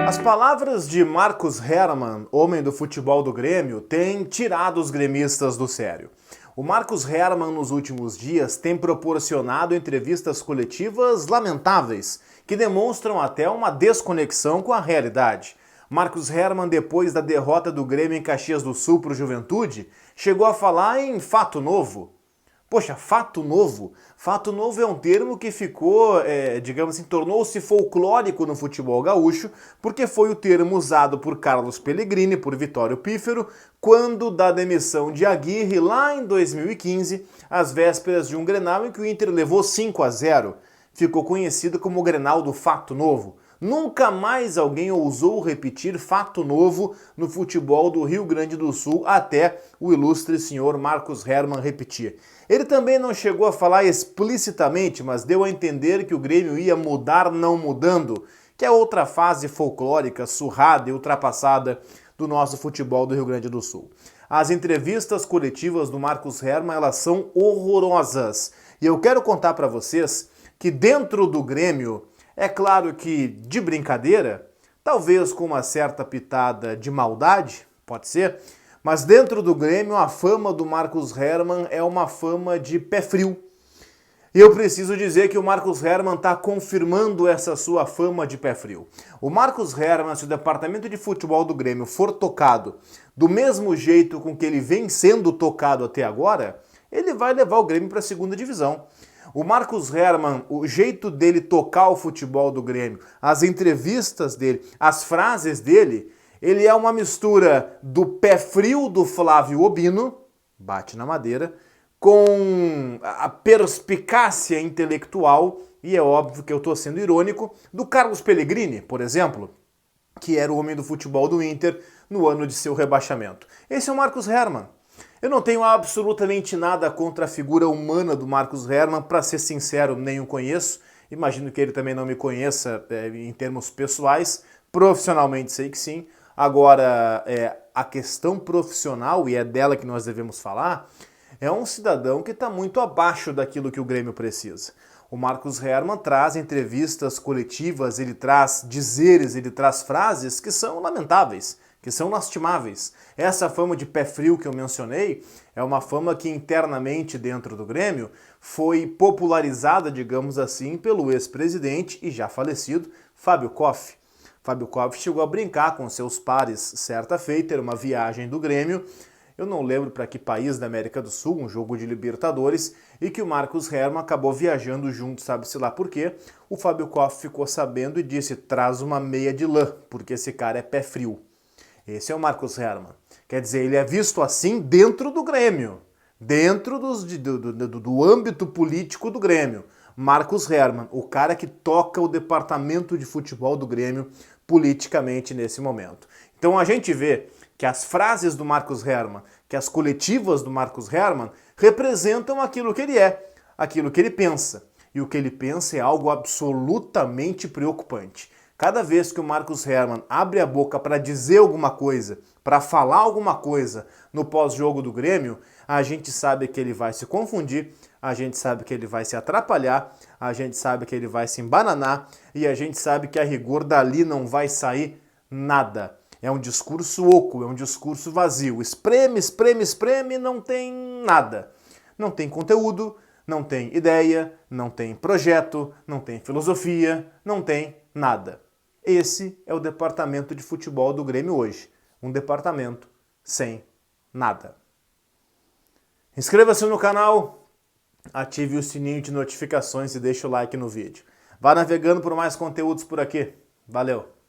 As palavras de Marcos Herrmann, homem do futebol do Grêmio, têm tirado os gremistas do sério. O Marcos Herrmann, nos últimos dias, tem proporcionado entrevistas coletivas lamentáveis, que demonstram até uma desconexão com a realidade. Marcos Herrmann, depois da derrota do Grêmio em Caxias do Sul para o Juventude, chegou a falar em fato novo. Poxa, fato novo? Fato novo é um termo que ficou, digamos assim, tornou-se folclórico no futebol gaúcho, porque foi o termo usado por Carlos Pellegrini, por Vitório Pífero, quando da demissão de Aguirre lá em 2015, às vésperas de um Grenal em que o Inter levou 5-0. Ficou conhecido como o Grenal do fato novo. Nunca mais alguém ousou repetir fato novo no futebol do Rio Grande do Sul até o ilustre senhor Marcos Herrmann repetir. Ele também não chegou a falar explicitamente, mas deu a entender que o Grêmio ia mudar não mudando, que é outra fase folclórica, surrada e ultrapassada do nosso futebol do Rio Grande do Sul. As entrevistas coletivas do Marcos Herrmann, elas são horrorosas. E eu quero contar para vocês que dentro do Grêmio, é claro que de brincadeira, talvez com uma certa pitada de maldade, pode ser, mas dentro do Grêmio a fama do Marcos Herrmann é uma fama de pé frio. E eu preciso dizer que o Marcos Herrmann está confirmando essa sua fama de pé frio. O Marcos Herrmann, se o departamento de futebol do Grêmio for tocado do mesmo jeito com que ele vem sendo tocado até agora, ele vai levar o Grêmio para a segunda divisão. O Marcos Herrmann, o jeito dele tocar o futebol do Grêmio, as entrevistas dele, as frases dele, ele é uma mistura do pé frio do Flávio Obino, bate na madeira, com a perspicácia intelectual, e é óbvio que eu estou sendo irônico, do Carlos Pellegrini, por exemplo, que era o homem do futebol do Inter no ano de seu rebaixamento. Esse é o Marcos Herrmann. Eu não tenho absolutamente nada contra a figura humana do Marcos Herrmann, para ser sincero, nem o conheço. Imagino que ele também não me conheça em termos pessoais. Profissionalmente sei que sim. Agora, a questão profissional, e é dela que nós devemos falar, é um cidadão que está muito abaixo daquilo que o Grêmio precisa. O Marcos Herrmann traz entrevistas coletivas, ele traz dizeres, ele traz frases que são lamentáveis, que são lastimáveis. Essa fama de pé frio que eu mencionei é uma fama que internamente dentro do Grêmio foi popularizada, digamos assim, pelo ex-presidente e já falecido Fábio Koff. Fábio Koff chegou a brincar com seus pares certa feita, era uma viagem do Grêmio, eu não lembro para que país da América do Sul, um jogo de Libertadores, e que o Marcos Herrmann acabou viajando junto, sabe-se lá por quê. O Fábio Koff ficou sabendo e disse, traz uma meia de lã, porque esse cara é pé frio. Esse é o Marcos Herrmann. Quer dizer, ele é visto assim dentro do Grêmio, dentro do âmbito político do Grêmio. Marcos Herrmann, o cara que toca o departamento de futebol do Grêmio politicamente nesse momento. Então a gente vê que as frases do Marcos Herrmann, que as coletivas do Marcos Herrmann representam aquilo que ele é, aquilo que ele pensa. E o que ele pensa é algo absolutamente preocupante. Cada vez que o Marcos Herrmann abre a boca para dizer alguma coisa, para falar alguma coisa no pós-jogo do Grêmio, a gente sabe que ele vai se confundir, a gente sabe que ele vai se atrapalhar, a gente sabe que ele vai se embananar e a gente sabe que a rigor dali não vai sair nada. É um discurso oco, é um discurso vazio. Espreme, espreme, espreme, não tem nada. Não tem conteúdo, não tem ideia, não tem projeto, não tem filosofia, não tem nada. Esse é o departamento de futebol do Grêmio hoje. Um departamento sem nada. Inscreva-se no canal, ative o sininho de notificações e deixe o like no vídeo. Vá navegando por mais conteúdos por aqui. Valeu!